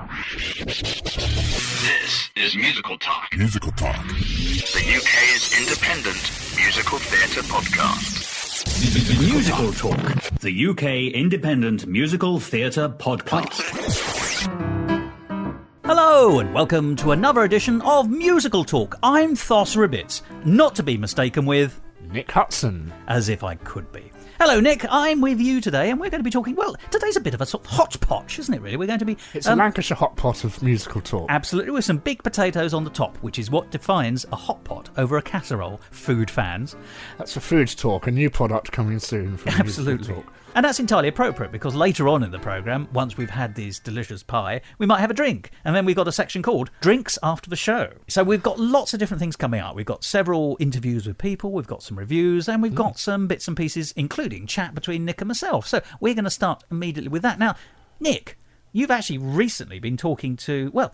This is Musical Talk. Musical Talk. The UK's independent musical theatre podcast. Musical Talk. The UK independent musical theatre podcast. Hello and welcome to another edition of Musical Talk. I'm Thos Ribbits, not to be mistaken with Nick Hudson. As if I could be. Hello, Nick. I'm with you today, and we're going to be talking. Well, today's a bit of a sort of hot pot, isn't it? Really, we're going to be. It's a Lancashire hot pot of musical talk. Absolutely, with some big potatoes on the top, which is what defines a hot pot over a casserole. Food fans. That's for food talk, a new product coming soon from Absolutely. Musical Talk. And that's entirely appropriate because later on in the programme, once we've had these delicious pie, we might have a drink. And then we've got a section called Drinks After the Show. So we've got lots of different things coming up. We've got several interviews with people, we've got some reviews, and we've got some bits and pieces, including chat between Nick and myself. So we're going to start immediately with that. Now, Nick, you've actually recently been talking to, well,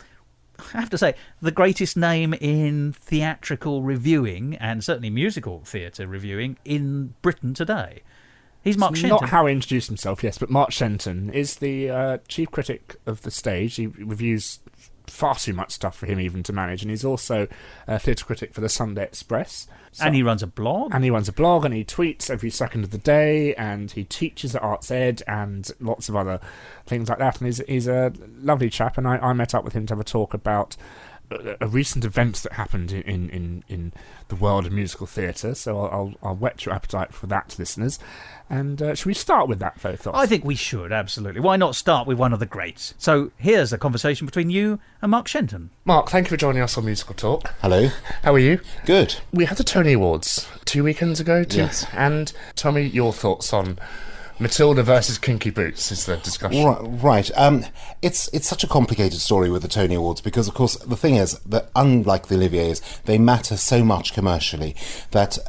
I have to say, the greatest name in theatrical reviewing, and certainly musical theatre reviewing, in Britain today. He's Mark Shenton. Not how he introduced himself, yes, but Mark Shenton is the chief critic of the stage. He reviews far too much stuff for him even to manage, and he's also a theatre critic for the Sunday Express. And he runs a blog. And he tweets every second of the day, and he teaches at Arts Ed and lots of other things like that. And he's a lovely chap, and I met up with him to have a talk about a recent event that happened in the world of musical theatre, so I'll whet your appetite for that, listeners. And should we start with that, though, Thos? I think we should, absolutely. Why not start with one of the greats? So here's a conversation between you and Mark Shenton. Mark, thank you for joining us on Musical Talk. Hello. How are you? Good. We had the Tony Awards 2 weekends ago, Yes. And tell me your thoughts on Matilda versus Kinky Boots is the discussion. Right. It's such a complicated story with the Tony Awards because, of course, the thing is that unlike the Olivier's, they matter so much commercially that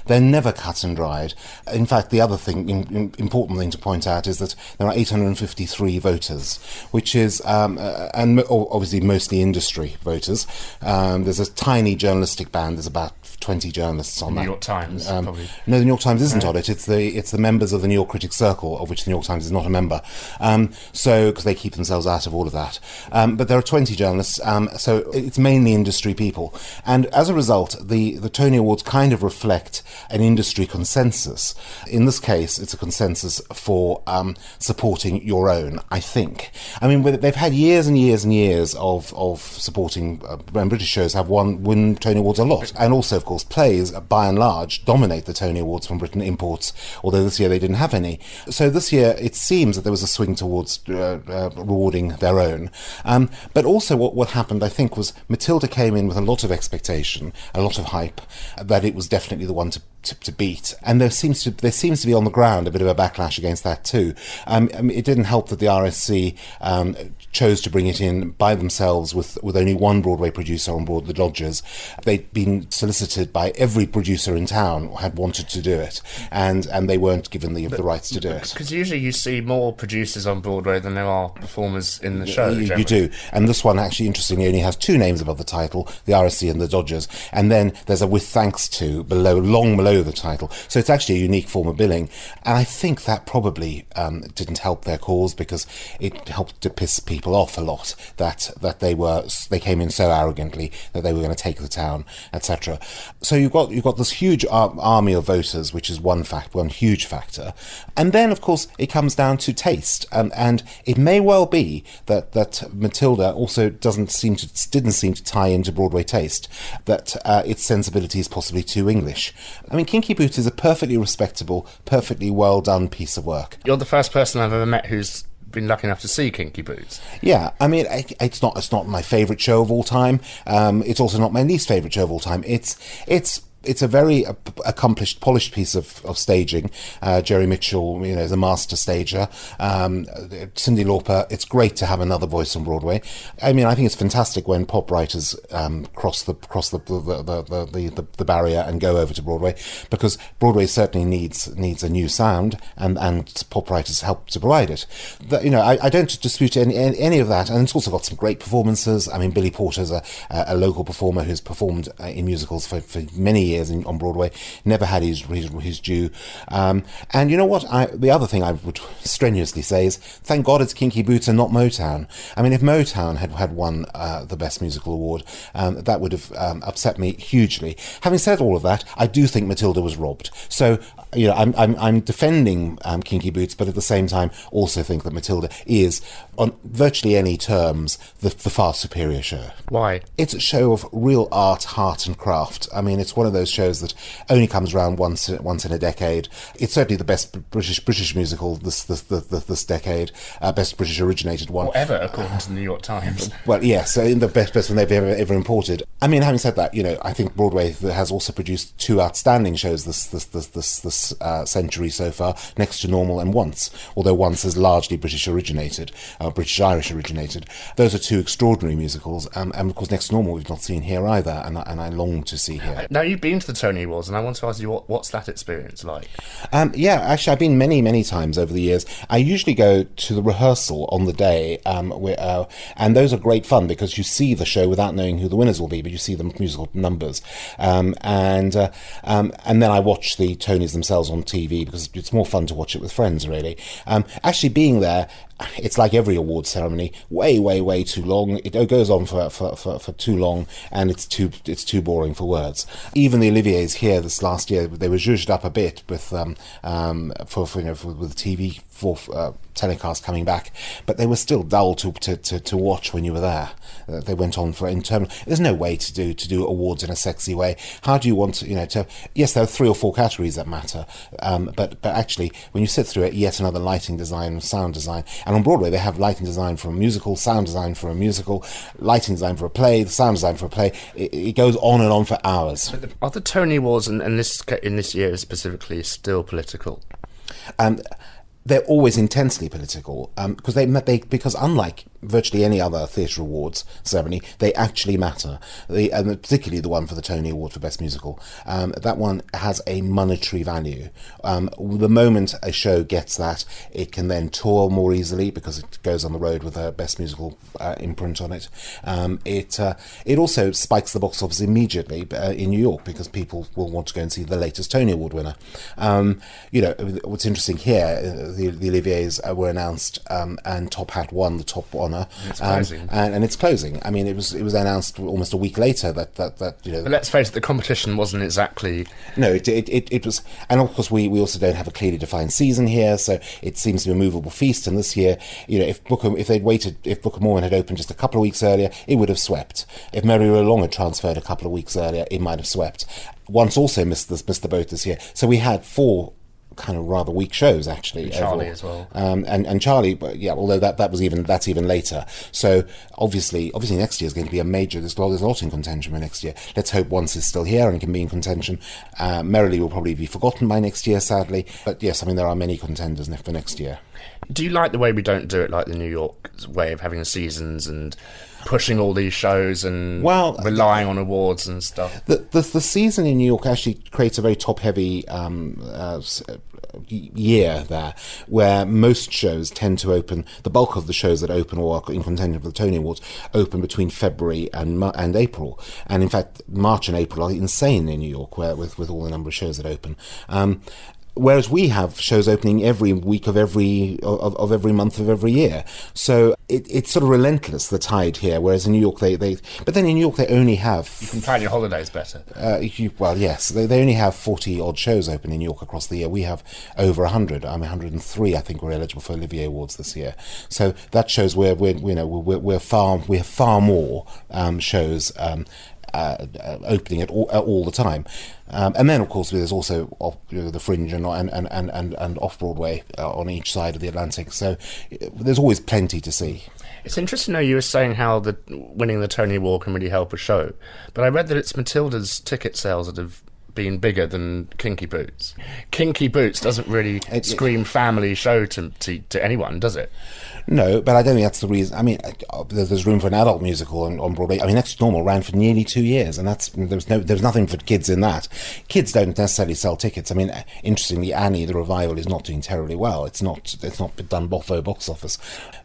they're never cut and dried. In fact, the other thing, important thing to point out is that there are 853 voters, which is, and obviously mostly industry voters. There's a tiny journalistic band. There's about 20 journalists on that. New York Times, probably. No, the New York Times isn't on it. It's the members of the New York Critics Circle, of which the New York Times is not a member. Because they keep themselves out of all of that. But there are 20 journalists, so it's mainly industry people. And as a result, the Tony Awards kind of reflect an industry consensus. In this case, it's a consensus for supporting your own, I think. I mean, they've had years and years and years of supporting, and British shows have win Tony Awards a lot. And also, of course, plays, by and large, dominate the Tony Awards from Britain, imports, although this year they didn't have any. So this year, it seems that there was a swing towards rewarding their own. But also what happened, I think, was Matilda came in with a lot of expectation, a lot of hype, that it was definitely the one to beat, and there seems to be on the ground a bit of a backlash against that too. It didn't help that the RSC chose to bring it in by themselves with only one Broadway producer on board, the Dodgers. They'd been solicited by every producer in town who had wanted to do it, and they weren't given the rights to do it. Because usually you see more producers on Broadway than there are performers in the show. You do, and this one actually, interestingly, only has two names above the title, the RSC and the Dodgers, and then there's a with thanks to long below the title. So it's actually a unique form of billing, and I think that probably didn't help their cause because it helped to piss people off a lot that they came in so arrogantly that they were going to take the town, etc. So you've got this huge army of voters, which is one huge factor, and then of course it comes down to taste, and it may well be that Matilda also didn't seem to tie into Broadway taste, that its sensibility is possibly too English. I mean, Kinky Boots is a perfectly respectable, perfectly well done piece of work. You're the first person I've ever met who's been lucky enough to see Kinky Boots. Yeah, I mean, it's not my favourite show of all time. It's also not my least favourite show of all time. It's a very accomplished, polished piece of staging. Jerry Mitchell, is a master stager. Cyndi Lauper, it's great to have another voice on Broadway. I mean, I think it's fantastic when pop writers cross the barrier and go over to Broadway, because Broadway certainly needs a new sound, and pop writers help to provide it. I don't dispute any of that, and it's also got some great performances. I mean, Billy Porter's a local performer who's performed in musicals for many years on Broadway, never had his due. And you know what? The other thing I would strenuously say is, thank God it's Kinky Boots and not Motown. I mean, if Motown had won the Best Musical Award, that would have upset me hugely. Having said all of that, I do think Matilda was robbed. So, you know, I'm defending Kinky Boots, but at the same time also think that Matilda is, on virtually any terms, the far superior show. Why? It's a show of real art, heart and craft. I mean, it's one of those shows that only comes around once in a decade. It's certainly the best British musical this decade, best British originated one. Or ever, according to the New York Times. Well, yes, the best one they've ever imported. I mean, having said that, you know, I think Broadway has also produced two outstanding shows this century so far, Next to Normal and Once, although Once is largely British originated, British-Irish originated. Those are two extraordinary musicals, and of course Next to Normal we've not seen here either, and I long to see here. Now, you've been to the Tony Awards, and I want to ask you, what's that experience like? Yeah, actually I've been many times over the years. I usually go to the rehearsal on the day, and those are great fun because you see the show without knowing who the winners will be, but you see the musical numbers, and then I watch the Tonys themselves on TV because it's more fun to watch it with friends, really. Actually being there, it's like every award ceremony, way too long. It goes on for too long, and it's too boring for words. Even the Oliviers here this last year, they were zhuzhed up a bit with with TV telecast coming back, but they were still dull to watch when you were there. They went on for interminable. There's no way to do awards in a sexy way. How do you want to, yes, there are 3 or 4 categories that matter, but actually when you sit through it, yet another lighting design, sound design, and on Broadway they have lighting design for a musical, sound design for a musical, lighting design for a play, the sound design for a play. It goes on and on for hours. Are the Tony Awards and in this year specifically still political? They're always intensely political because unlike virtually any other theatre awards ceremony, they actually matter. And particularly the one for the Tony Award for Best Musical, that one has a monetary value. The moment a show gets that, it can then tour more easily because it goes on the road with a Best Musical imprint on it. It also spikes the box office immediately in New York because people will want to go and see the latest Tony Award winner. What's interesting here, the Oliviers were announced, and Top Hat won the top honour. It's closing. And it's closing. I mean, it was announced almost a week later that But let's face it, the competition wasn't exactly. No, it was, and of course we also don't have a clearly defined season here, so it seems to be a movable feast. And this year, if Booker Moore had opened just a couple of weeks earlier, it would have swept. If Mary Row Long had transferred a couple of weeks earlier, it might have swept. Once also missed the boat this year, so we had 4 kind of rather weak shows actually. And Charlie as well. And Charlie, but yeah, although that's even later. So obviously next year is going to be a major. There's a lot in contention for next year. Let's hope Once is still here and can be in contention. Merrily will probably be forgotten by next year, sadly. But yes, I mean there are many contenders for next year. Do you like the way we don't do it like the New York way of having seasons and pushing all these shows and relying on awards and stuff? The season in New York actually creates a very top-heavy year there, where most shows tend to open, the bulk of the shows that open or are in contention for the Tony Awards open between February and April. And in fact, March and April are insane in New York, with all the number of shows that open. Whereas we have shows opening every week of every month of every year, so it's sort of relentless, the tide here. Whereas in New York, but then in New York they only have. You can plan your holidays better. Yes, they only have 40 odd shows open in New York across the year. We have over 100. 103, I think, we're eligible for Olivier Awards this year. So that shows we have far more shows. Opening at all the time, and then of course there's also the Fringe and off Broadway on each side of the Atlantic. So there's always plenty to see. It's interesting, though, you were saying how winning the Tony Award can really help a show, but I read that it's Matilda's ticket sales that have been bigger than Kinky Boots. Kinky Boots doesn't really scream family show to anyone, does it? No, but I don't think that's the reason. I mean, there's room for an adult musical on Broadway. I mean, Next to Normal ran for nearly 2 years, and there's nothing for kids in that. Kids don't necessarily sell tickets. I mean, interestingly, Annie, the revival, is not doing terribly well. It's not done boffo box office.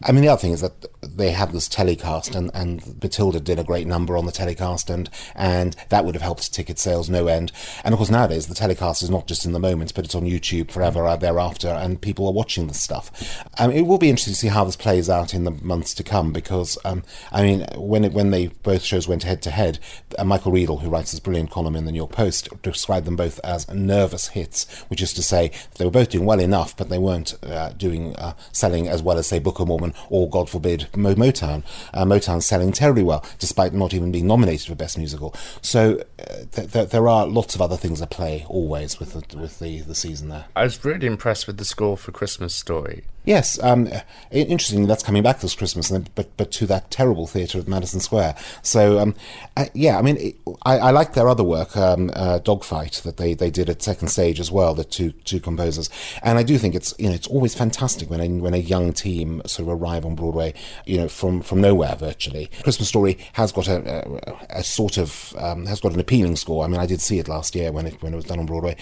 I mean, the other thing is that they have this telecast, and Matilda did a great number on the telecast, and that would have helped ticket sales no end. And of course nowadays the telecast is not just in the moment, but it's on YouTube forever thereafter, and people are watching this stuff. It will be interesting to see how this plays out in the months to come, because when they both shows went head to head, Michael Riedel, who writes this brilliant column in the New York Post, described them both as nervous hits, which is to say they were both doing well enough, but they weren't selling as well as, say, Book of Mormon or, God forbid, Motown. Motown's selling terribly well, despite not even being nominated for Best Musical. So there are lots of other things at play always with the season there. I was really impressed with the score for Christmas Story. Yes, interestingly, that's coming back this Christmas, but to that terrible theatre at Madison Square. So, I like their other work, Dogfight, that they did at Second Stage as well, the two composers. And I do think it's always fantastic when a young team sort of arrive on Broadway, from nowhere virtually. Christmas Story has got a sort of has got an appealing score. I mean, I did see it last year when it was done on Broadway.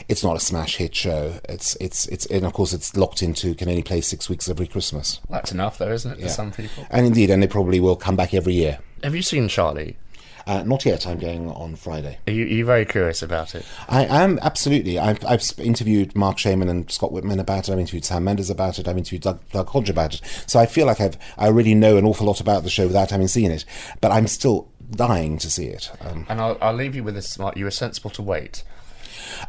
It's not a smash hit show. It's and of course it's locked into can only play 6 weeks every Christmas. That's enough, though, isn't it, for some people? And indeed, and they probably will come back every year. Have you seen Charlie? Not yet. I'm going on Friday. Are you very curious about it? I am, absolutely. I've interviewed Mark Shenton and Scott Whitman about it. I've interviewed Sam Mendes about it. I've interviewed Doug Hodge about it. So I feel like I already know an awful lot about the show without having seen it. But I'm still dying to see it. And I'll leave you with this. You were sensible to wait.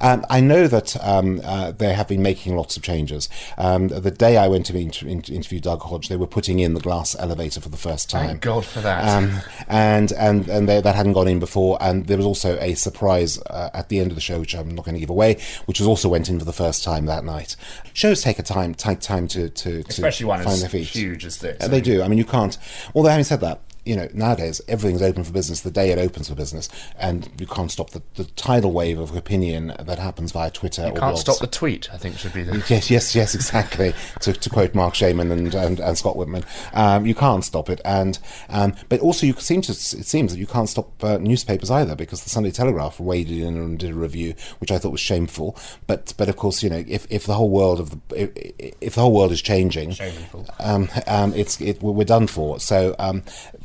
I know that they have been making lots of changes. The day I went to interview Doug Hodge, they were putting in the glass elevator for the first time. Thank God for that. And that hadn't gone in before. And there was also a surprise at the end of the show, which I'm not going to give away, which also went in for the first time that night. Shows take time to especially one find as their feet. Huge as this. They do. I mean, you can't. Although having said that, nowadays everything's open for business the day it opens for business, and you can't stop the tidal wave of opinion that happens via Twitter. You can't stop the tweet, I think should be the... Yes, exactly. to quote Mark Shenton and Scott Whitman, you can't stop it, but also it seems that you can't stop newspapers either, because the Sunday Telegraph waded in and did a review, which I thought was shameful. But of course, if the whole world if the whole world is changing, shameful. We're done for. So.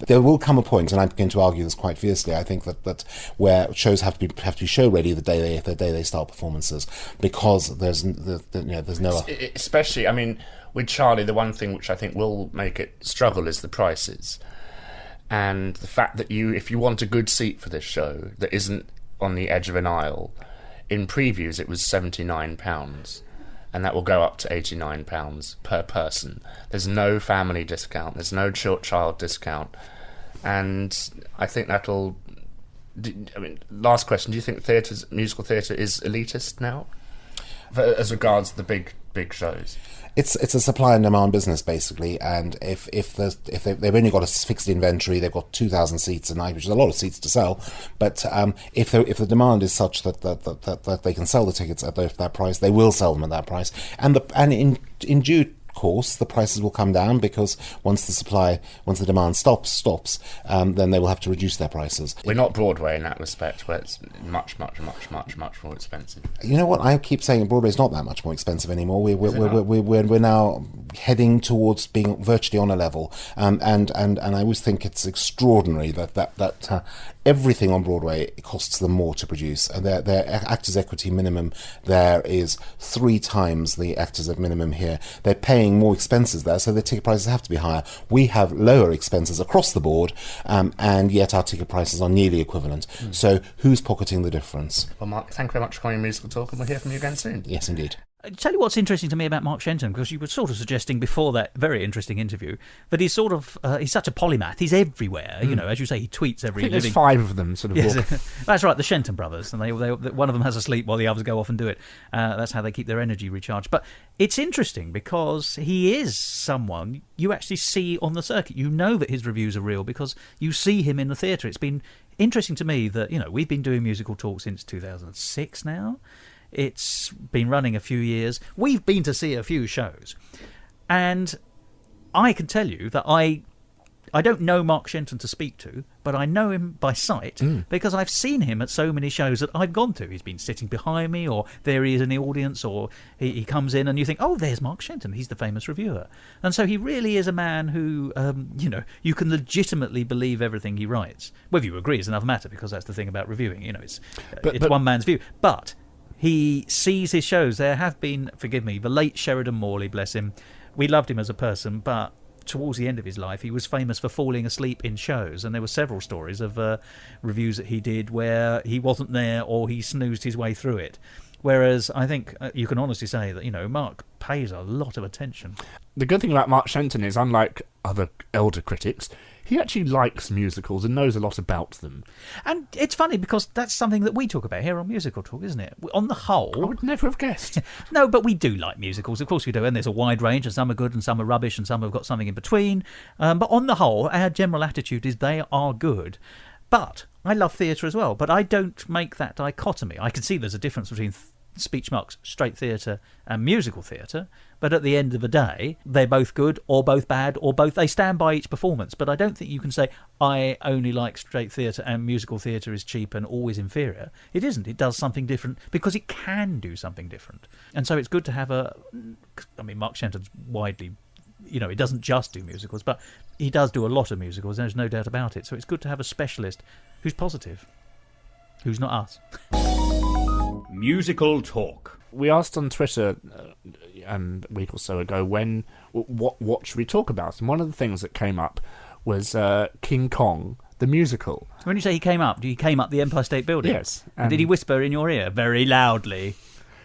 There will come a point, and I'm going to argue this quite fiercely. I think that where shows have to be show ready the day they start performances, because there's no. Especially, I mean, with Charlie, the one thing which I think will make it struggle is the prices, and the fact that if you want a good seat for this show that isn't on the edge of an aisle, in previews it was £79. And that will go up to £89 per person. There's no family discount. There's no child discount. And I think that'll... last question. Do you think musical theatre is elitist now? As regards the big shows? It's a supply and demand business, basically, and if they've only got a fixed inventory, they've got 2,000 seats a night, which is a lot of seats to sell. But if the demand is such that they can sell the tickets at that price, they will sell them at that price, and in due course the prices will come down, because once the demand stops, then they will have to reduce their prices. We're not Broadway in that respect, where it's much more expensive. You know what? I keep saying Broadway's not that much more expensive anymore. We're now heading towards being virtually on a level, and I always think it's extraordinary that everything on Broadway costs them more to produce, and their actors' equity minimum there is 3 times the actors' minimum here. They're paying more expenses there, so their ticket prices have to be higher. We have lower expenses across the board, and yet our ticket prices are nearly equivalent. So who's pocketing the difference? Well, Mark, thank you very much for coming on Musical Talk, and we'll hear from you again soon. Yes, indeed. Tell you what's interesting to me about Mark Shenton, because you were sort of suggesting before that very interesting interview that he's sort of he's such a polymath. He's everywhere, as you say. He tweets every. I think there's 5 of them sort of. Yes, that's right, the Shenton brothers, and they one of them has a sleep while the others go off and do it. That's how they keep their energy recharged. But it's interesting because he is someone you actually see on the circuit. You know that his reviews are real because you see him in the theatre. It's been interesting to me that we've been doing Musical Talk since 2006 now. It's been running a few years. We've been to see a few shows. And I can tell you that I don't know Mark Shenton to speak to, but I know him by sight because I've seen him at so many shows that I've gone to. He's been sitting behind me, or there he is in the audience, or he comes in and you think, oh, there's Mark Shenton. He's the famous reviewer. And so he really is a man who, you can legitimately believe everything he writes. Whether you agree is another matter, because that's the thing about reviewing. It's one man's view. But he sees his shows. There have been, forgive me, the late Sheridan Morley, bless him. We loved him as a person, but towards the end of his life, he was famous for falling asleep in shows, and there were several stories of reviews that he did where he wasn't there or he snoozed his way through it. Whereas I think you can honestly say that, Mark pays a lot of attention. The good thing about Mark Shenton is, unlike other elder critics, he actually likes musicals and knows a lot about them. And it's funny because that's something that we talk about here on Musical Talk, isn't it? On the whole... I would never have guessed. No, but we do like musicals. Of course we do. And there's a wide range, and some are good and some are rubbish and some have got something in between. But on the whole, our general attitude is they are good. But I love theatre as well. But I don't make that dichotomy. I can see there's a difference between speech marks, straight theatre and musical theatre, but at the end of the day they're both good or both bad or both. They stand by each performance, but I don't think you can say I only like straight theatre and musical theatre is cheap and always inferior. It isn't. It does something different because it can do something different, and so it's good to have Mark Shenton's widely, he doesn't just do musicals, but he does do a lot of musicals, there's no doubt about it. So it's good to have a specialist who's positive, who's not us. Musical Talk. We asked on Twitter a week or so ago what should we talk about, and one of the things that came up was King Kong, the musical. When you say he came up, he came up the Empire State Building? Yes. And did he whisper in your ear very loudly?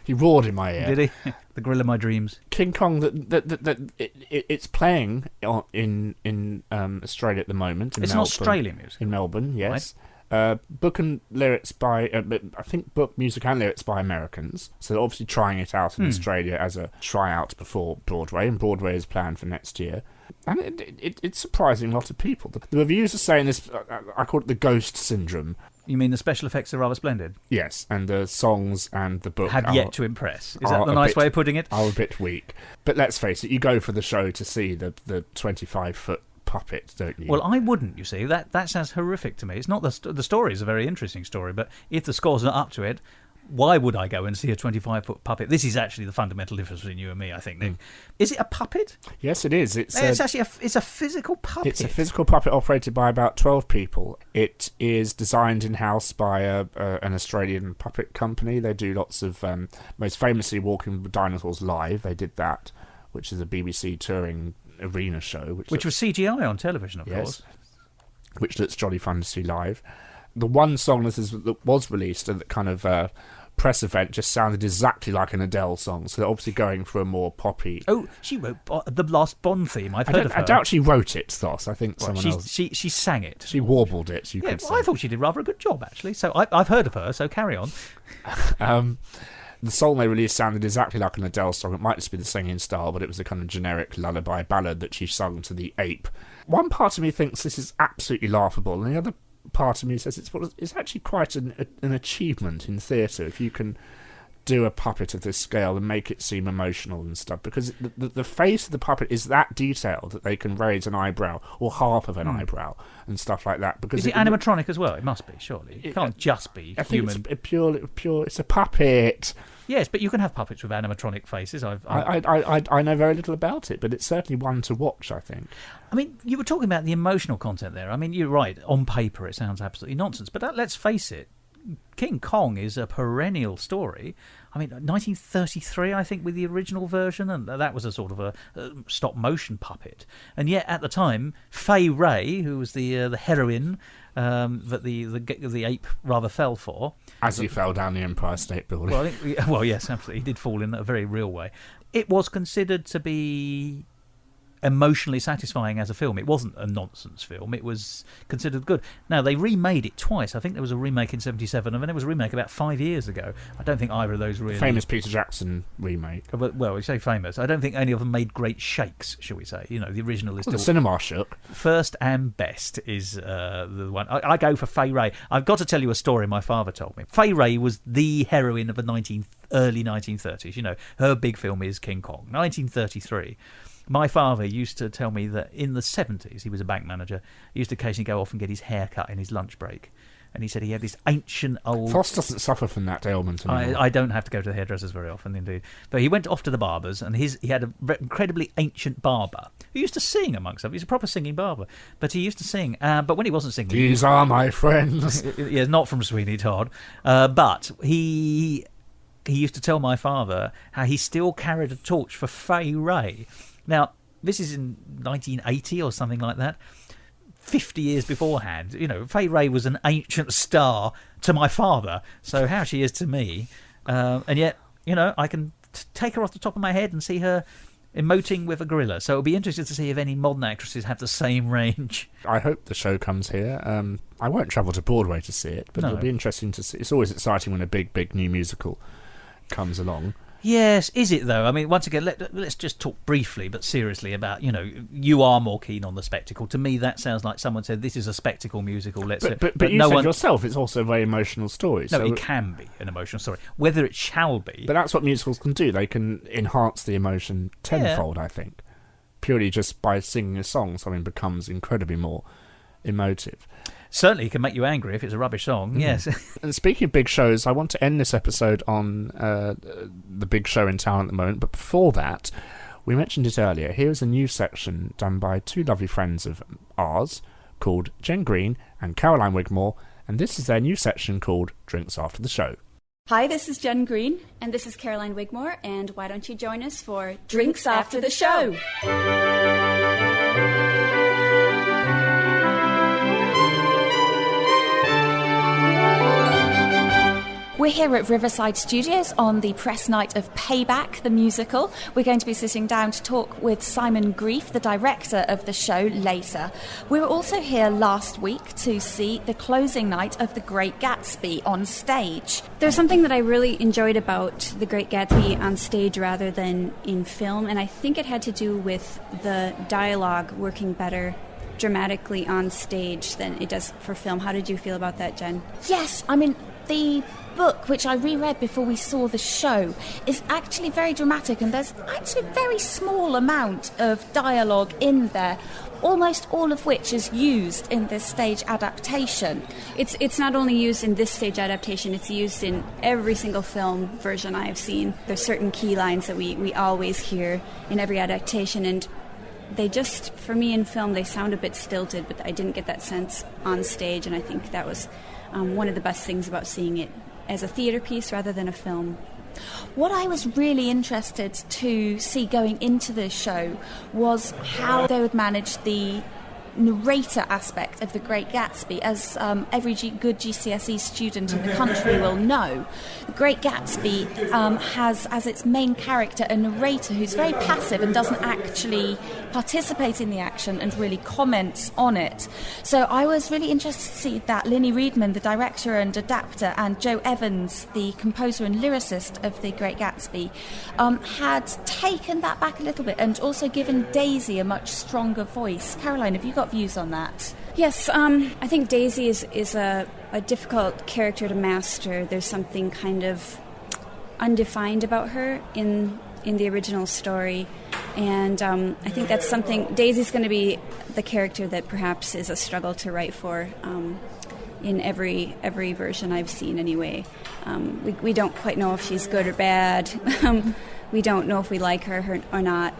He roared in my ear. Did he? The grill of my dreams. King Kong, it's playing in Australia at the moment. It's an Australian musical. In Melbourne, yes. Right. Book and lyrics by, I think book, music and lyrics by Americans. So they're obviously trying it out in Australia as a tryout before Broadway, and Broadway is planned for next year. And it's surprising a lot of people. The reviews are saying this, I call it the ghost syndrome. You mean the special effects are rather splendid? Yes, and the songs and the book have yet to impress. Is that the nice way of putting it? Are a bit weak. But let's face it, you go for the show to see the 25-foot puppet, don't you? Well, I wouldn't, you see. That sounds horrific to me. It's not the story is a very interesting story, but if the score's not up to it, why would I go and see a 25-foot puppet? This is actually the fundamental difference between you and me, I think, Nick. Is it a puppet? Yes, it is. It's actually it's a physical puppet. It's a physical puppet operated by about 12 people. It is designed in-house by an Australian puppet company. They do lots of, most famously, Walking with Dinosaurs Live. They did that, which is a BBC touring arena show. Which was CGI on television, of course. Which looks jolly fun to see live. The one song that was released at the kind of press event just sounded exactly like an Adele song, so they're obviously going for a more poppy... Oh, she wrote the last Bond theme. I've heard of her. I doubt she wrote it, Thos. I think someone else... She sang it. She warbled it, could say. I thought she did rather a good job, actually, so I've heard of her, so carry on. The song they released sounded exactly like an Adele song. It might just be the singing style, but it was a kind of generic lullaby ballad that she sung to the ape. One part of me thinks this is absolutely laughable, and the other part of me says it's actually quite an achievement in theatre if you can do a puppet of this scale and make it seem emotional and stuff, because the face of the puppet is that detailed that they can raise an eyebrow or half of an eyebrow and stuff like that. Because is it animatronic as well? It must be, surely. It can't just be human. It's pure. It's a puppet. Yes, but you can have puppets with animatronic faces. I know very little about it, but it's certainly one to watch, I think. I mean, you were talking about the emotional content there. I mean, you're right. On paper, it sounds absolutely nonsense. But let's face it, King Kong is a perennial story. I mean, 1933, I think, with the original version, and that was a sort of a stop-motion puppet. And yet, at the time, Fay Wray, who was the heroine that the ape rather fell for... As he fell down the Empire State Building. Well, yes, absolutely. He did fall in a very real way. It was considered to be emotionally satisfying as a film. It wasn't a nonsense film. It was considered good. Now, they remade it twice. I think there was a remake in 1977, and then there was a remake about 5 years ago. I don't think either of those really... Famous Peter Jackson remake. Well, we say famous. I don't think any of them made great shakes, shall we say. The original is still... The cinema shook. First and best is the one. I go for Fay Wray. I've got to tell you a story my father told me. Fay Wray was the heroine of the early 1930s. Her big film is King Kong, 1933. My father used to tell me that in the 70s, he was a bank manager, he used to occasionally go off and get his hair cut in his lunch break. And he said he had this ancient old... Thos doesn't suffer from that ailment anymore. I don't have to go to the hairdressers very often, indeed. But he went off to the barbers, and he had an incredibly ancient barber who used to sing, amongst others. He's a proper singing barber. But he used to sing. But when he wasn't singing... These are my friends. Yeah, not from Sweeney Todd. But he used to tell my father how he still carried a torch for Fay Ray. Now, this is in 1980 or something like that. 50 years beforehand, Fay Ray was an ancient star to my father, so how she is to me, and yet, I can take her off the top of my head and see her emoting with a gorilla. So it'll be interesting to see if any modern actresses have the same range. I hope the show comes here. I won't travel to Broadway to see it, but It'll be interesting to see. It's always exciting when a big new musical comes along. Yes, is it though? I mean, once again, let's just talk briefly but seriously about, you are more keen on the spectacle. To me, that sounds like someone said, this is a spectacle musical. But you said yourself, it's also a very emotional story. No, it can be an emotional story. Whether it shall be... But that's what musicals can do. They can enhance the emotion tenfold, I think. Purely just by singing a song, something becomes incredibly more emotive. Certainly, it can make you angry if it's a rubbish song, yes. And speaking of big shows, I want to end this episode on the big show in town at the moment. But before that, we mentioned it earlier. Here's a new section done by two lovely friends of ours called Jen Green and Caroline Wigmore. And this is their new section called Drinks After the Show. Hi, this is Jen Green. And this is Caroline Wigmore. And why don't you join us for Drinks After the Show? We're here at Riverside Studios on the press night of Payback The Musical. We're going to be sitting down to talk with Simon Grief, the director of the show, later. We were also here last week to see the closing night of The Great Gatsby on stage. There's something that I really enjoyed about The Great Gatsby on stage rather than in film, and I think it had to do with the dialogue working better dramatically on stage than it does for film. How did you feel about that, Jen? Yes, I mean, the book, which I reread before we saw the show, is actually very dramatic, and there's actually a very small amount of dialogue in there, almost all of which is used in this stage adaptation. It's not only used in this stage adaptation, it's used in every single film version I've seen. There's certain key lines that we always hear in every adaptation, and they just, for me in film, they sound a bit stilted, but I didn't get that sense on stage, and I think that was one of the best things about seeing it as a theatre piece rather than a film. What I was really interested to see going into this show was how they would manage the narrator aspect of The Great Gatsby. As every good GCSE student in the country will know, The Great Gatsby has as its main character a narrator who's very passive and doesn't actually participate in the action and really comments on it. So I was really interested to see that Linny Reedman, the director and adapter, and Joe Evans, the composer and lyricist of The Great Gatsby, had taken that back a little bit and also given Daisy a much stronger voice. Caroline, have you got views on that? Yes, I think Daisy is a difficult character to master. There's something kind of undefined about her in the original story, and I think that's something. Daisy's going to be the character that perhaps is a struggle to write for in every version I've seen anyway. We don't quite know if she's good or bad. We don't know if we like her or not.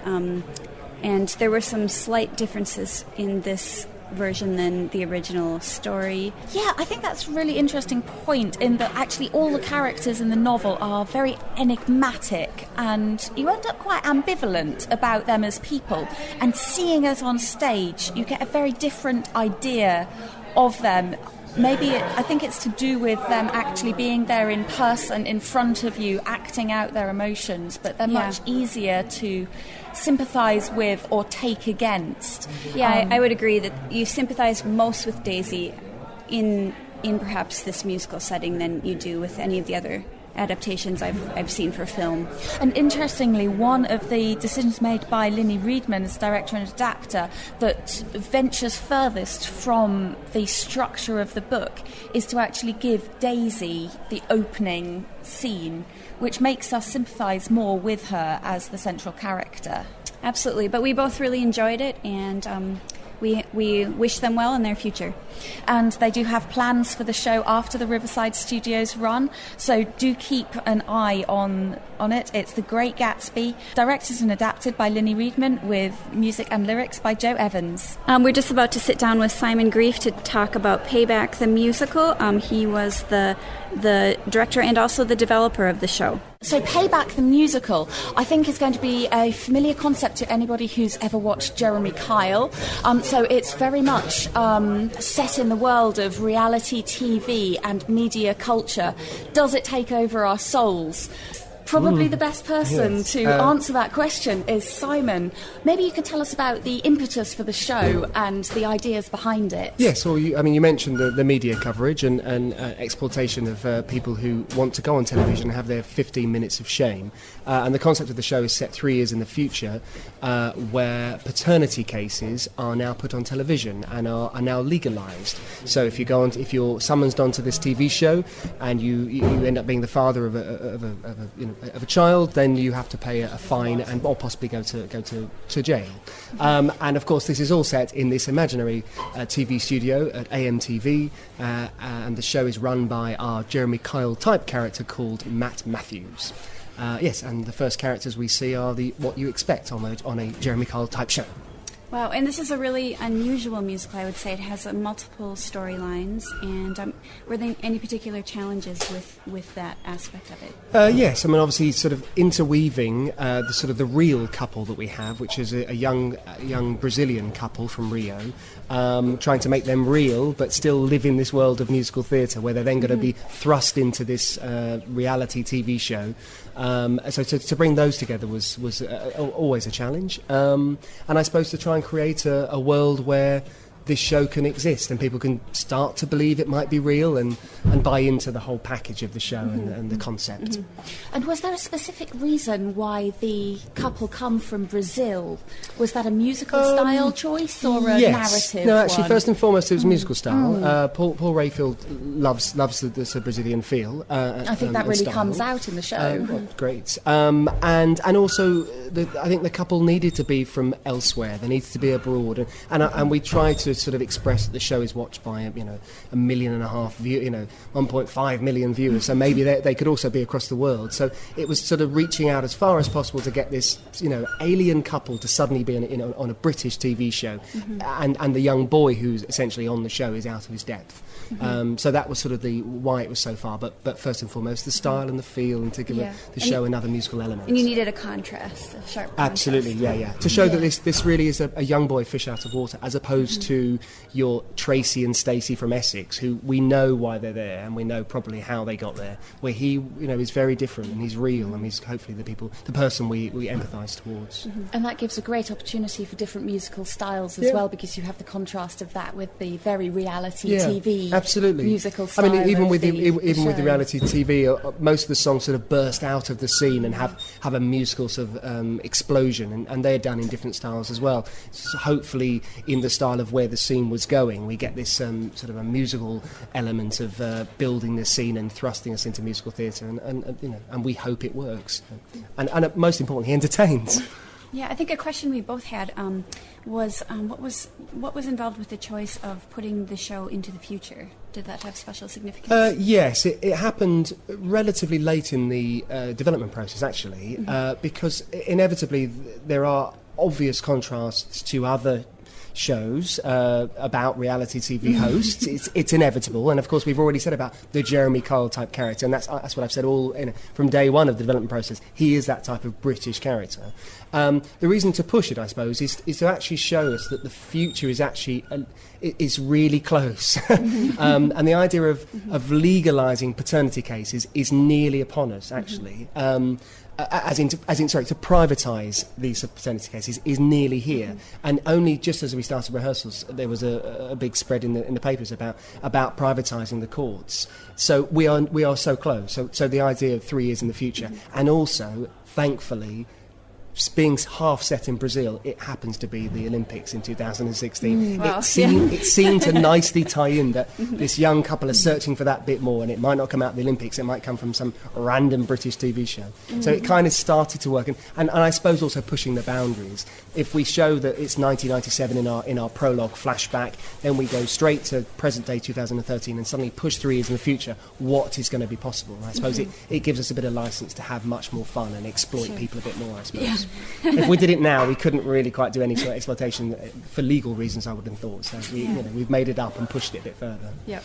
And there were some slight differences in this version than the original story. Yeah, I think that's a really interesting point, in that actually all the characters in the novel are very enigmatic, and you end up quite ambivalent about them as people, and seeing it on stage you get a very different idea of them. I think it's to do with them actually being there in person in front of you, acting out their emotions, but they're much easier to sympathise with or take against. Yeah, I would agree that you sympathise most with Daisy in perhaps this musical setting than you do with any of the other adaptations I've seen for film. And interestingly, one of the decisions made by Linny Reedman as director and adapter that ventures furthest from the structure of the book is to actually give Daisy the opening scene, which makes us sympathise more with her as the central character. absolutely. But we both really enjoyed it, and we wish them well in their future. And they do have plans for the show after the Riverside Studios run, so do keep an eye on it. It's The Great Gatsby, directed and adapted by Linny Riedman, with music and lyrics by Joe Evans. We're just about to sit down with Simon Grief to talk about Payback the Musical. He was the director and also the developer of the show. So Payback the Musical, I think, is going to be a familiar concept to anybody who's ever watched Jeremy Kyle. So it's very much set in the world of reality TV and media culture. Does it take over our souls? Probably the best person to answer that question is Simon. Maybe you could tell us about the impetus for the show and the ideas behind it. Yes, well, you mentioned the media coverage and exploitation of people who want to go on television and have their 15 minutes of shame. And the concept of the show is set 3 years in the future, where paternity cases are now put on television and are now legalised. So if you're summoned onto this TV show and you end up being the father of a child, then you have to pay a fine or possibly go to jail. And of course, this is all set in this imaginary TV studio at AMTV, and the show is run by our Jeremy Kyle type character called Matt Matthews. Yes, and the first characters we see are what you expect on a Jeremy Kyle type show. Wow, and this is a really unusual musical, I would say. It has multiple storylines, and were there any particular challenges with that aspect of it? Yes, I mean, obviously, sort of interweaving the real couple that we have, which is a young Brazilian couple from Rio, trying to make them real, but still live in this world of musical theatre, where they're then going to be thrust into this reality TV show. So to bring those together was always a challenge, and I suppose to try and create a world where this show can exist and people can start to believe it might be real and buy into the whole package of the show and the concept. And was there a specific reason why the couple come from Brazil? Was that a musical style choice or a narrative? No, actually, one? first and foremost, it was musical style. Paul Rayfield loves the Brazilian feel. I think that really style. comes out in the show. Great. And also, I think the couple needed to be from elsewhere. They needed to be abroad, and we tried to sort of express that the show is watched by 1.5 million 1.5 million viewers. So maybe they could also be across the world. So it was sort of reaching out as far as possible to get this alien couple to suddenly be on a British TV show, and the young boy who's essentially on the show is out of his depth. So that was sort of why it was so far. But first and foremost, the style and the feel, and to give the show another musical element. And you needed a contrast, a sharp contrast. Absolutely, yeah. To show that this really is a young boy fish out of water, as opposed to your Tracy and Stacey from Essex, who we know why they're there and we know probably how they got there. Where he, is very different and he's real and he's hopefully the person we empathise towards. And that gives a great opportunity for different musical styles as well, because you have the contrast of that with the very reality TV. Absolutely. Musical style. I mean, even with the show. reality TV, most of the songs sort of burst out of the scene and have a musical sort of explosion, and they're done in different styles as well. So hopefully, in the style of where the scene was going, we get this sort of a musical element of building the scene and thrusting us into musical theatre, and we hope it works, and most importantly, entertains. Yeah, I think a question we both had was what was involved with the choice of putting the show into the future? Did that have special significance? Yes, it happened relatively late in the development process, actually, because inevitably there are obvious contrasts to other shows about reality TV hosts. It's inevitable, and of course we've already said about the Jeremy Kyle type character, and that's what I've said all from day one of the development process. He is that type of British character. The reason to push it, I suppose, is to actually show us that the future is actually is really close, and the idea of legalising paternity cases is nearly upon us, actually. To privatise these paternity cases is nearly here, and only just as we started rehearsals, there was a big spread in the papers about privatising the courts. So we are so close. So the idea of 3 years in the future, and also, thankfully, being half set in Brazil, it happens to be the Olympics in 2016. Wow. It seemed to nicely tie in that this young couple are searching for that bit more, and it might not come out of the Olympics, it might come from some random British TV show. So it kind of started to work, and I suppose also pushing the boundaries. If we show that it's 1997 in our prologue flashback, then we go straight to present day 2013 and suddenly push 3 years in the future, what is going to be possible? I suppose it gives us a bit of license to have much more fun and exploit people a bit more, I suppose. If we did it now, we couldn't really quite do any sort of exploitation for legal reasons, I would have thought. So we've made it up and pushed it a bit further. Yeah.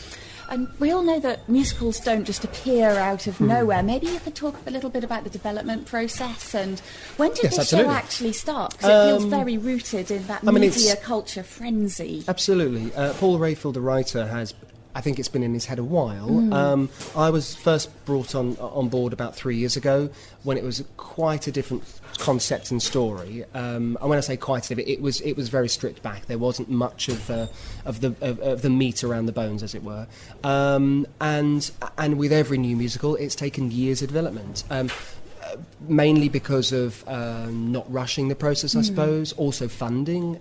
And we all know that musicals don't just appear out of nowhere. Maybe you could talk a little bit about the development process and when did this show actually start? Because it feels very rooted in that media culture frenzy. Absolutely. Paul Rayfield, the writer, I think it's been in his head a while. I was first brought on board about 3 years ago when it was quite a different concept and story. And when I say quite a different, it was very stripped back. There wasn't much of the meat around the bones, as it were. And with every new musical, it's taken years of development. Mainly because of not rushing the process, I suppose. Also funding.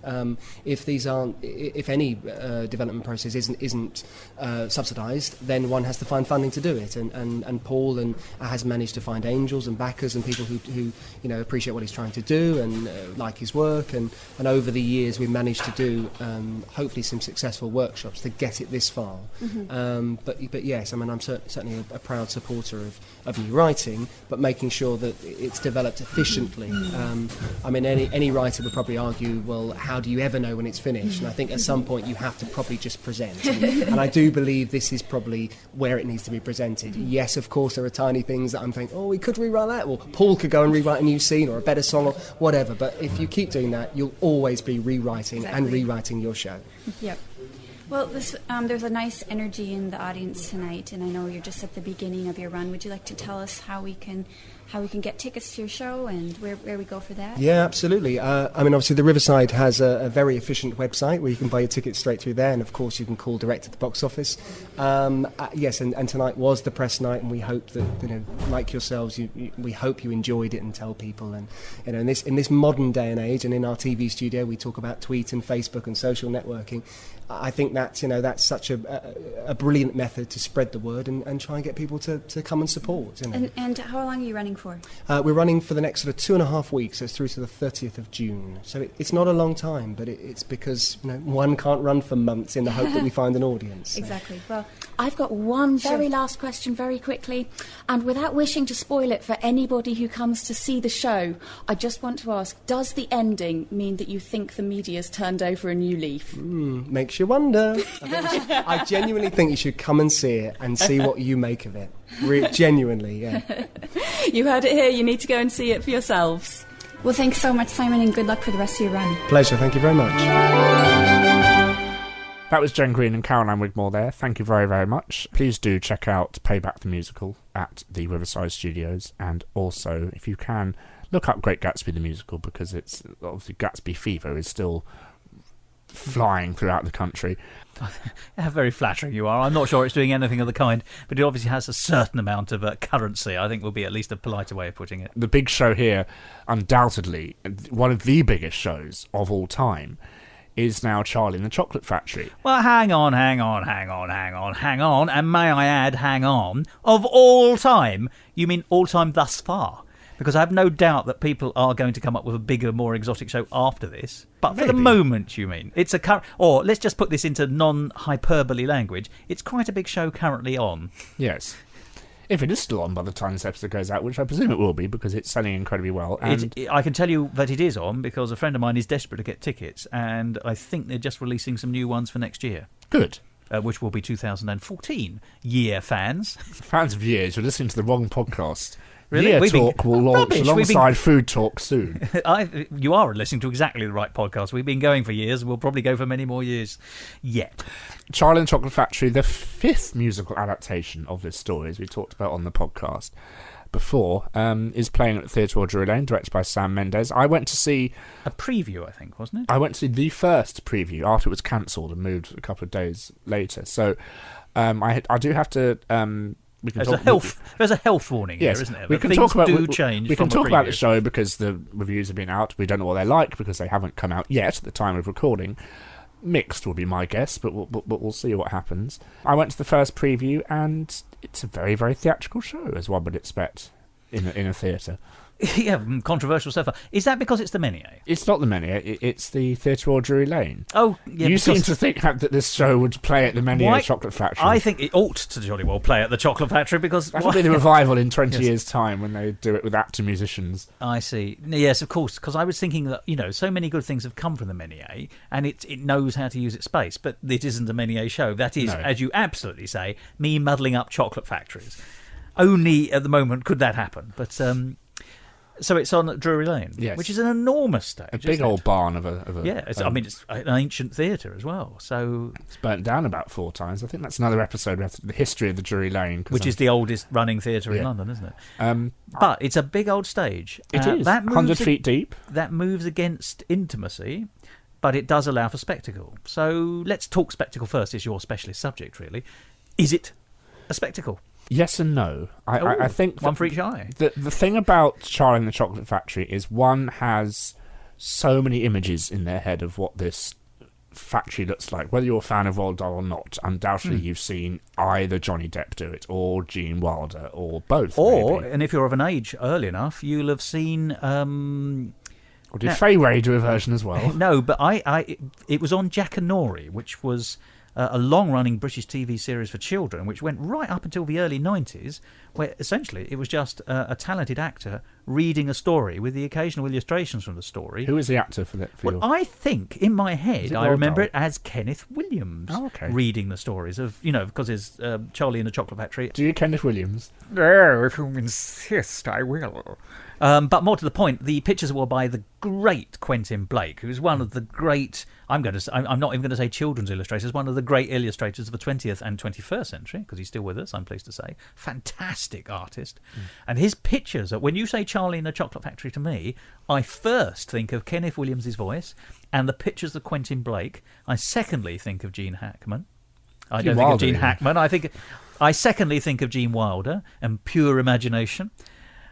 If any development process isn't subsidised, then one has to find funding to do it. And Paul has managed to find angels and backers and people who appreciate what he's trying to do and like his work. And over the years, we've managed to do hopefully some successful workshops to get it this far. But yes, I mean, I'm certainly a proud supporter of new writing, but making sure that it's developed efficiently. I mean, any writer would probably argue, well, how do you ever know when it's finished? And I think at some point you have to probably just present. And I do believe this is probably where it needs to be presented. Yes, of course, there are tiny things that I'm thinking, oh, we could rewrite that, or Paul could go and rewrite a new scene or a better song or whatever. But if you keep doing that, you'll always be rewriting and rewriting your show. Yep. Well, there's a nice energy in the audience tonight, and I know you're just at the beginning of your run. Would you like to tell us how we can get tickets to your show and where we go for that? Yeah, absolutely. I mean, obviously, the Riverside has a very efficient website where you can buy your tickets straight through there, and of course, you can call direct at the box office. Yes, and tonight was the press night, and we hope that like yourselves, we hope you enjoyed it and tell people. And in this modern day and age, and in our TV studio, we talk about Tweet and Facebook and social networking. I think that's such a brilliant method to spread the word and try and get people to come and support. And how long are you running for? We're running for the next sort of 2.5 weeks, so it's through to the 30th of June. So it's not a long time, but it's because one can't run for months in the hope that we find an audience. So. Exactly. Well, I've got one very last question very quickly, and without wishing to spoil it for anybody who comes to see the show, I just want to ask, does the ending mean that you think the media's turned over a new leaf? Makes you wonder. I genuinely think you should come and see it and see what you make of it. Genuinely, yeah. You heard it here, you need to go and see it for yourselves. Well, thanks so much, Simon, and good luck for the rest of your run. Pleasure, thank you very much. That was Jen Green and Caroline Wigmore there. Thank you very, very much. Please do check out Payback the Musical at the Riverside Studios, and also, if you can, look up Great Gatsby the Musical, because it's obviously Gatsby fever is still flying throughout the country. How very flattering you are. I'm not sure it's doing anything of the kind, but it obviously has a certain amount of currency, I think, will be at least a politer way of putting it. The big show here, undoubtedly, one of the biggest shows of all time, is now Charlie and the Chocolate Factory. Well, hang on, and may I add, hang on. Of all time? You mean all time thus far? Because I have no doubt that people are going to come up with a bigger, more exotic show after this. But for the moment, you mean? It's or let's just put this into non-hyperbole language. It's quite a big show currently on. Yes. If it is still on by the time this episode goes out, which I presume it will be, because it's selling incredibly well. And I can tell you that it is on, because a friend of mine is desperate to get tickets, and I think they're just releasing some new ones for next year. Good. Which will be 2014 year fans. Fans of years, you're listening to the wrong podcast. Really? Year Talk will launch alongside Food Talk soon. You are listening to exactly the right podcast. We've been going for years. We'll probably go for many more years yet. Charlie and the Chocolate Factory, the 5th musical adaptation of this story, as we talked about on the podcast before, is playing at Theatre Drury Lane, directed by Sam Mendes. I went to see... a preview, I think, wasn't it? I went to see the first preview after it was cancelled and moved a couple of days later. So I do have to... There's a health warning here, isn't there? We can talk about change. We can talk about the show because the reviews have been out. We don't know what they're like because they haven't come out yet at the time of recording. Mixed would be my guess, but we'll see what happens. I went to the first preview, and it's a very, very theatrical show, as one would expect in a theatre. Yeah, controversial so far. Is that because it's the Menier? It's not the Menier. It's the Theatre or Drury Lane. Oh, yeah. You seem to think that this show would play at the Menier Chocolate Factory. I think it ought to jolly well play at the Chocolate Factory because that'll be the revival in 20 years' time when they do it with actor musicians. I see. Yes, of course. Because I was thinking that so many good things have come from the Menier, and it knows how to use its space. But it isn't a Menier show. That is, as you absolutely say, me muddling up chocolate factories. Only at the moment could that happen, but. So it's on Drury Lane, which is an enormous stage. A big old barn of a it's an ancient theatre as well. So it's burnt down about 4 times. I think that's another episode about the history of the Drury Lane, which is the oldest running theatre in London, isn't it? But it's a big old stage. It is 100 feet deep. That moves against intimacy, but it does allow for spectacle. So let's talk spectacle first. It's your specialist subject, really. Is it a spectacle? Yes and no. I think one for each eye. The thing about Charlie and the Chocolate Factory is one has so many images in their head of what this factory looks like. Whether you're a fan of Roald Dahl or not, undoubtedly you've seen either Johnny Depp do it or Gene Wilder or both. And if you're of an age early enough, you'll have seen. Or did Fay Wray do a version as well? No, but it was on Jack and Nori, which was a long-running British TV series for children, which went right up until the early 90s, where essentially it was just a talented actor reading a story with the occasional illustrations from the story. Who is the actor for that? I think, in my head, I remember it as Kenneth Williams reading the stories of, because there's Charlie and the Chocolate Factory. Do you Kenneth Williams? No, if you insist, I will. But more to the point, the pictures were by the great Quentin Blake, who's one of the great, I'm not even going to say children's illustrators, one of the great illustrators of the 20th and 21st century, because he's still with us, I'm pleased to say. Fantastic artist. And his pictures, when you say Charlie and the Chocolate Factory to me, I first think of Kenneth Williams' voice and the pictures of Quentin Blake. I secondly think of Gene Hackman. I don't think of Gene Hackman. I secondly think of Gene Wilder and pure imagination.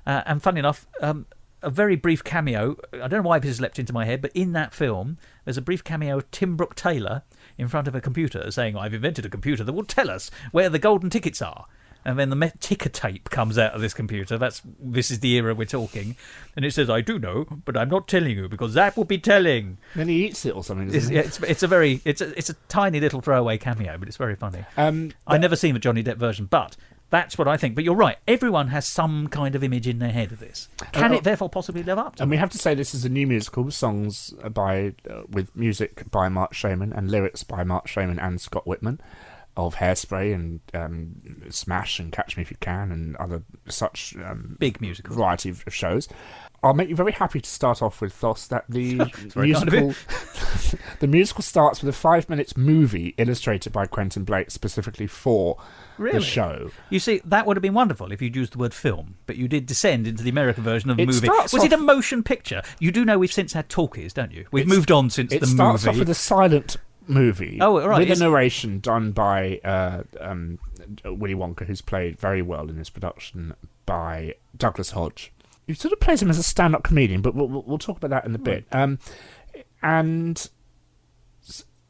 And funny enough, a very brief cameo, I don't know why this has leapt into my head, but in that film, there's a brief cameo of Tim Brooke Taylor in front of a computer saying, I've invented a computer that will tell us where the golden tickets are. And then the ticker tape comes out of this computer. This is the era we're talking. And it says, I do know, but I'm not telling you because that would be telling. Then he eats it or something, doesn't he? It's a tiny little throwaway cameo, but it's very funny. I've never seen the Johnny Depp version, but that's what I think. But you're right. Everyone has some kind of image in their head of this. Can it therefore possibly live up to And we have to say this is a new musical with songs with music by Mark Shenton and lyrics by Mark Shenton and Scott Whitman of Hairspray and Smash and Catch Me If You Can and other such big musical variety of shows. I'll make you very happy to start off with, Thos, that the the musical starts with a 5 minutes movie illustrated by Quentin Blake specifically for the show. You see, that would have been wonderful if you'd used the word film, but you did descend into the American version of the movie. Was it a motion picture? You do know we've since had talkies, don't you? We've moved on since the movie. It starts off with a silent movie with a narration done by Willy Wonka, who's played very well in this production by Douglas Hodge. He sort of plays him as a stand-up comedian, but we'll talk about that in a bit. And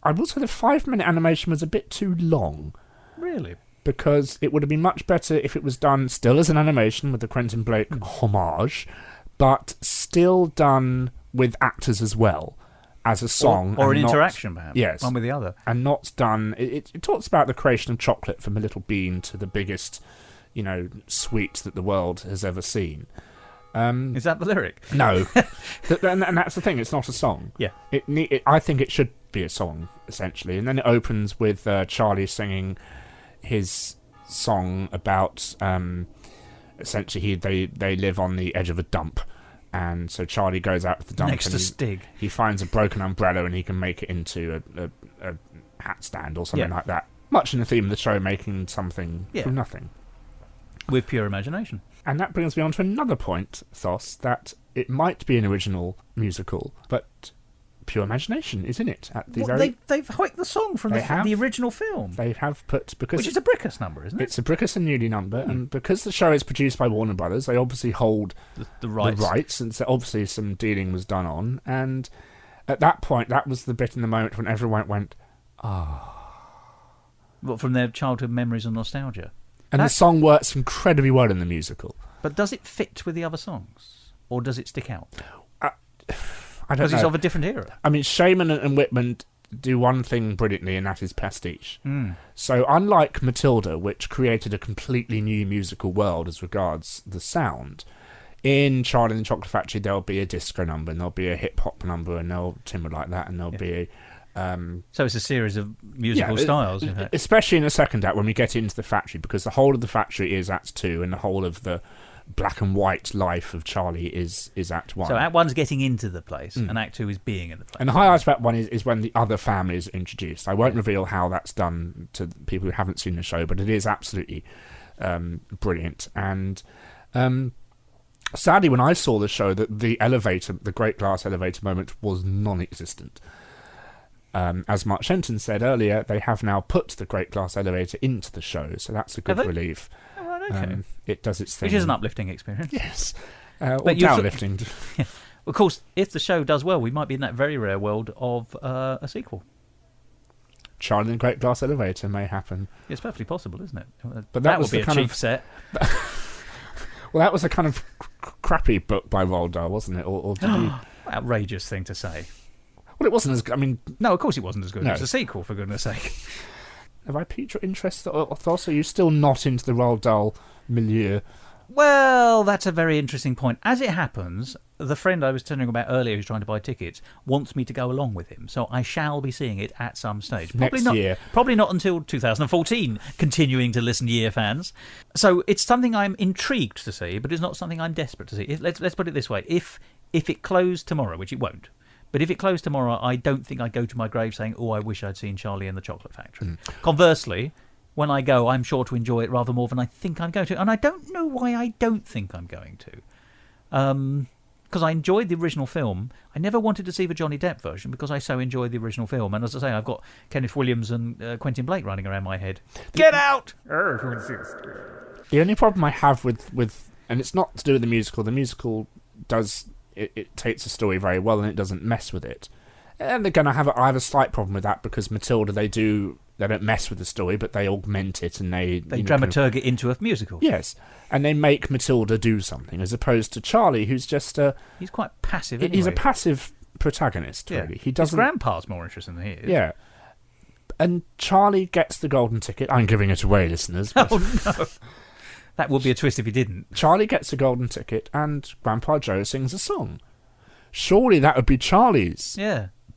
I will say the 5-minute animation was a bit too long. Really? Because it would have been much better if it was done still as an animation with the Quentin Blake homage, but still done with actors as well as a song. Or an interaction, perhaps. Yes. One with the other. And not done... It talks about the creation of chocolate from a little bean to the biggest, sweet that the world has ever seen. Is that the lyric? No. and that's the thing, it's not a song. Yeah. I think it should be a song, essentially. And then it opens with Charlie singing his song about... essentially, they live on the edge of a dump. And so Charlie goes out to the dump. Next to Stig. He finds a broken umbrella and he can make it into a hat stand or something like that. Much in the theme of the show, making something from nothing. With pure imagination. And that brings me on to another point, Thos, that it might be an original musical, but pure imagination, isn't it? At the They've hiked the song from the original film. They have put... because which is a Brickus number, isn't it? It's a Brickus and Newley number, and because the show is produced by Warner Brothers, they obviously hold the rights, and so obviously some dealing was done on, and at that point, that was the bit in the moment when everyone went, What, from their childhood memories and nostalgia? And the song works incredibly well in the musical. But does it fit with the other songs? Or does it stick out? I don't know. Because it's of a different era. I mean, Shaman and Whitman do one thing brilliantly, and that is pastiche. So unlike Matilda, which created a completely new musical world as regards the sound, in Charlie and the Chocolate Factory there'll be a disco number, and there'll be a hip-hop number, and there'll timber like that, and there'll be a... so it's a series of musical styles, in fact. Especially in the second act when we get into the factory, because the whole of the factory is Act 2, and the whole of the black and white life of Charlie is Act 1. So Act 1's getting into the place, and Act 2 is being in the place. And the highlight of Act 1 is when the other family is introduced. I won't reveal how that's done to people who haven't seen the show, but it is absolutely brilliant. And sadly, when I saw the show, the Great Glass Elevator moment was non-existent. As Mark Shenton said earlier, they have now put the Great Glass Elevator into the show, so that's a good relief. Oh, right, okay. It does its thing. Which is an uplifting experience. Yes. Or downlifting. Yeah. Of course, if the show does well, we might be in that very rare world of a sequel. Charlie and the Great Glass Elevator may happen. It's perfectly possible, isn't it? But that would be a cheap set. Well, that was a kind of crappy book by Roald Dahl, wasn't it? Or did you... Outrageous thing to say. Well, it wasn't as good. I mean... No, of course it wasn't as good. No. It was a sequel, for goodness sake. Have I piqued your interest, Thos? Are you still not into the Roald Dahl milieu? Well, that's a very interesting point. As it happens, the friend I was telling you about earlier who's trying to buy tickets wants me to go along with him, so I shall be seeing it at some stage. Next year. Probably not until 2014, continuing to listen year fans. So it's something I'm intrigued to see, but it's not something I'm desperate to see. Let's put it this way. If it closed tomorrow, which it won't, but if it closed tomorrow, I don't think I'd go to my grave saying, I wish I'd seen Charlie and the Chocolate Factory. Conversely, when I go, I'm sure to enjoy it rather more than I think I'm going to. And I don't know why I don't think I'm going to. Because I enjoyed the original film. I never wanted to see the Johnny Depp version because I so enjoyed the original film. And as I say, I've got Kenneth Williams and Quentin Blake running around my head. Get out! The only problem I have with and it's not to do with the musical does... It takes the story very well and it doesn't mess with it. And again, I have a slight problem with that because Matilda, they don't mess with the story, but they augment it and they dramaturg it into a musical. Yes, and they make Matilda do something as opposed to Charlie, who's just he's quite passive. Anyway. He's a passive protagonist, really. He doesn't. His grandpa's more interesting than he is. Yeah, and Charlie gets the golden ticket. I'm giving it away, listeners. But... Oh no. That would be a twist if he didn't. Charlie gets a golden ticket and Grandpa Joe sings a song. Surely that would be Charlie's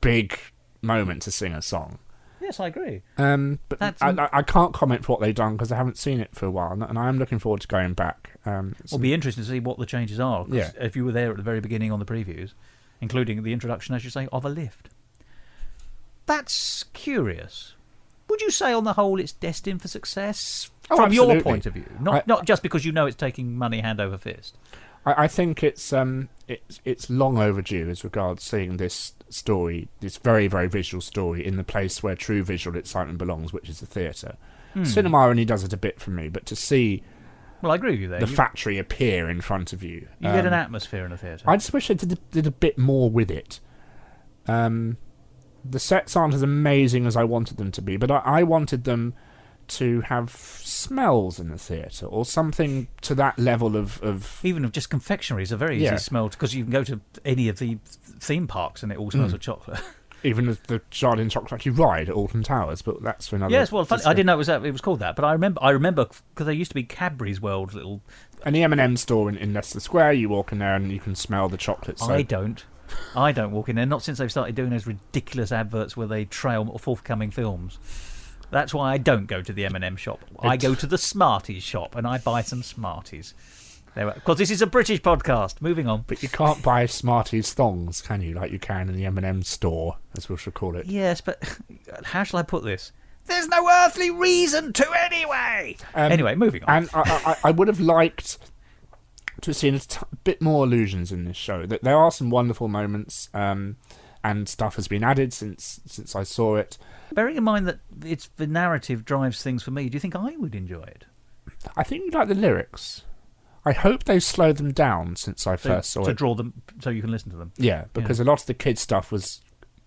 big moment to sing a song. Yes, I agree. But I can't comment for what they've done because I haven't seen it for a while, and I am looking forward to going back. It'll be interesting to see what the changes are. Yeah. If you were there at the very beginning on the previews, including the introduction, as you say, of a lift. That's curious. Would you say, on the whole, it's destined for success from absolutely. your point of view? Not just because you know it's taking money hand over fist. I think it's long overdue as regards seeing this story, this very, very visual story, in the place where true visual excitement belongs, which is the theatre. Cinema only does it a bit for me, but to see... Well, I agree with you there. The factory appear in front of you. You get an atmosphere in a theatre. I just wish they did a bit more with it. The sets aren't as amazing as I wanted them to be, but I wanted them to have smells in the theatre or something to that level of... Even of just confectionery is a very easy smell, because you can go to any of the theme parks and it all smells of chocolate. Even the Charlie and Chocolate Factory ride at Alton Towers, but that's for another... Yes, well, funny, I didn't know it was called that, but I remember because there used to be Cadbury's World little... And the M&M store in Leicester Square, you walk in there and you can smell the chocolate. So. I don't walk in there, not since they've started doing those ridiculous adverts where they trail forthcoming films. That's why I don't go to the M&M shop. I go to the Smarties shop and I buy some Smarties. Because this is a British podcast. Moving on. But you can't buy Smarties thongs, can you? Like you can in the M&M store, as we shall call it. Yes, but how shall I put this? There's no earthly reason to anyway! Anyway, moving on. And I would have liked to have seen a bit more allusions in this show. There are some wonderful moments. and stuff has been added since I saw it. Bearing in mind that the narrative drives things for me, do you think I would enjoy it? I think you like the lyrics. I hope they've slowed them down since I first saw it. To draw them so you can listen to them. Yeah, because a lot of the kids' stuff was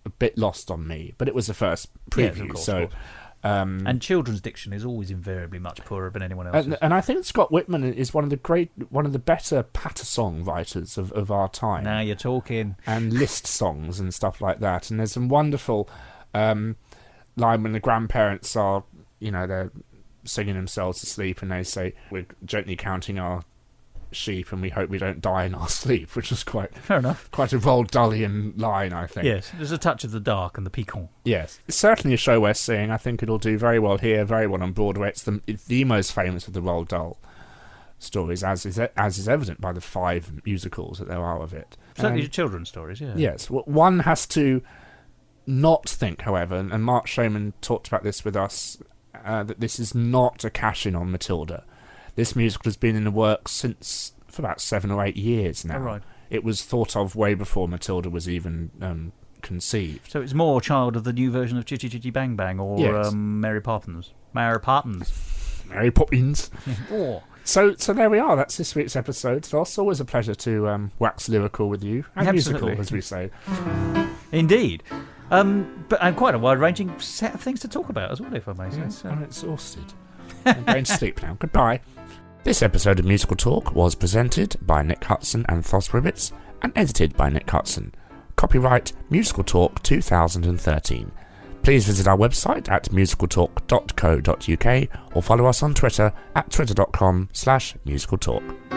a bit lost on me, but it was the first preview, of course, so... of course. And children's diction is always invariably much poorer than anyone else's. And I think Scott Whitman is one of the better patter song writers of our time. Now you're talking. And list songs and stuff like that. And there's some wonderful line when the grandparents are, they're singing themselves to sleep, and they say, "We're gently counting our sheep, and we hope we don't die in our sleep," which was fair enough. Quite a Roald Dahlian line, I think. Yes, there's a touch of the dark and the piquant. Yes, it's certainly a show worth seeing. I think it'll do very well here, very well on Broadway. It's the most famous of the Roald Dahl stories, as is evident by the 5 musicals that there are of it. Certainly children's stories, yeah. Yes, one has to not think, however, and Mark Shenton talked about this with us, that this is not a cash-in on Matilda. This musical has been in the works for about 7 or 8 years now. Oh, right. It was thought of way before Matilda was even conceived. So it's more a child of the new version of Chitty Chitty Bang Bang or yes. Mary Poppins. Mary Poppins. Mary Poppins. Oh. So there we are. That's this week's episode. Thos, always a pleasure to wax lyrical with you. And Absolutely. musical, as we say. Indeed. But quite a wide-ranging set of things to talk about as well, if I may say. Yes, I'm exhausted. I'm going to sleep now. Goodbye. This episode of Musical Talk was presented by Nick Hudson and Thos Ribbits and edited by Nick Hudson. Copyright Musical Talk 2013. Please visit our website at musicaltalk.co.uk or follow us on Twitter at twitter.com/musicaltalk.